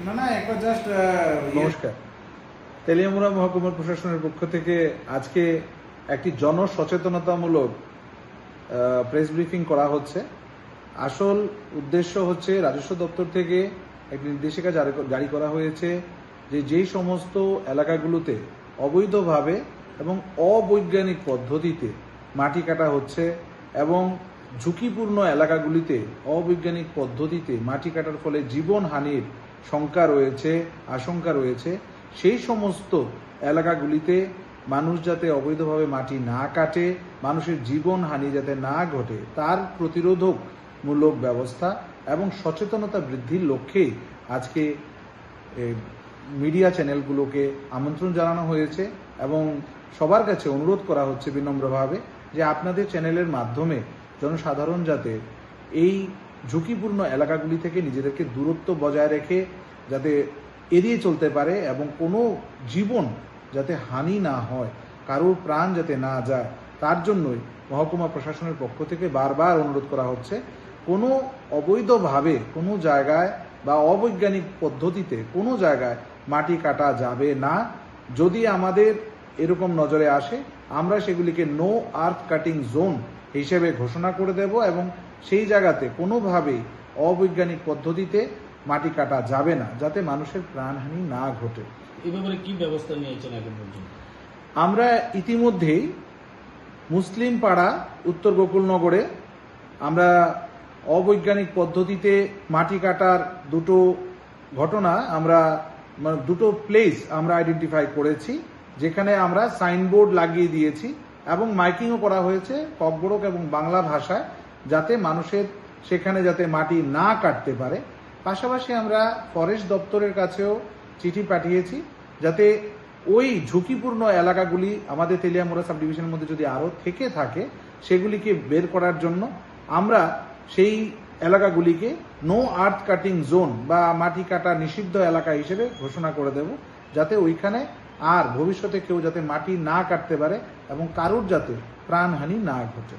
না না একবার জাস্ট নমস্কার। তেলিয়ামুড়া মহকুমা প্রশাসনের পক্ষ থেকে আজকে একটি জনসচেতনতামূলক প্রেস ব্রিফিং করা হচ্ছে। আসল উদ্দেশ্য হচ্ছে রাজস্ব দপ্তর থেকে একটি নির্দেশিকা জারি করা হয়েছে যে যেই সমস্ত এলাকাগুলোতে অবৈধভাবে এবং অবৈজ্ঞানিক পদ্ধতিতে মাটি কাটা হচ্ছে এবং ঝুঁকিপূর্ণ এলাকাগুলিতে অবৈজ্ঞানিক পদ্ধতিতে মাটি কাটার ফলে জীবনহানির আশঙ্কা রয়েছে সেই সমস্ত এলাকাগুলিতে মানুষ যাতে অবৈধভাবে মাটি না কাটে, মানুষের জীবনহানি যাতে না ঘটে তার প্রতিরোধকমূলক ব্যবস্থা এবং সচেতনতা বৃদ্ধির লক্ষ্যেই আজকে মিডিয়া চ্যানেলগুলোকে আমন্ত্রণ জানানো হয়েছে এবং সবার কাছে অনুরোধ করা হচ্ছে বিনম্রভাবে যে আপনাদের চ্যানেলের মাধ্যমে জনসাধারণ যাতে এই ঝুঁকিপূর্ণ এলাকাগুলি থেকে নিজেদেরকে দূরত্ব বজায় রেখে যাতে এড়িয়ে চলতে পারে এবং কোনো জীবন যাতে হানি না হয়, কারোর প্রাণ যাতে না যায়, তার জন্যই মহকুমা প্রশাসনের পক্ষ থেকে বারবার অনুরোধ করা হচ্ছে কোনো অবৈধভাবে কোনো জায়গায় বা অবৈজ্ঞানিক পদ্ধতিতে কোনো জায়গায় মাটি কাটা যাবে না। যদি আমাদের এরকম নজরে আসে আমরা সেগুলিকে নো আর্থ কাটিং জোন হিসেবে ঘোষণা করে দেব এবং সেই জায়গাতে কোনোভাবেই অবৈজ্ঞানিক পদ্ধতিতে মাটি কাটা যাবে না, যাতে মানুষের প্রাণহানি না ঘটে। এই ব্যাপারে কি ব্যবস্থা নিয়েছেন এখন পর্যন্ত? আমরা ইতিমধ্যেই মুসলিম পাড়া উত্তর গোকুলনগরে আমরা অবৈজ্ঞানিক পদ্ধতিতে মাটি কাটার দুটো ঘটনা দুটো প্লেস আমরা আইডেন্টিফাই করেছি, যেখানে আমরা সাইনবোর্ড লাগিয়ে দিয়েছি এবং মাইকিংও করা হয়েছে ককবরক এবং বাংলা ভাষায়, যাতে মানুষের সেখানে যাতে মাটি না কাটতে পারে। পাশাপাশি আমরা ফরেস্ট দপ্তরের কাছেও চিঠি পাঠিয়েছি যাতে ওই ঝুঁকিপূর্ণ এলাকাগুলি আমাদের তেলিয়ামুড়া সাব ডিভিশনের মধ্যে যদি আরও থেকে থাকে সেগুলিকে বের করার জন্য আমরা সেই এলাকাগুলিকে নো আর্থ কাটিং জোন বা মাটি কাটা নিষিদ্ধ এলাকা হিসেবে ঘোষণা করে দেব, যাতে ওইখানে আর ভবিষ্যতে কেউ যাতে মাটি না কাটতে পারে এবং কারোর যাতে প্রাণহানি না ঘটে।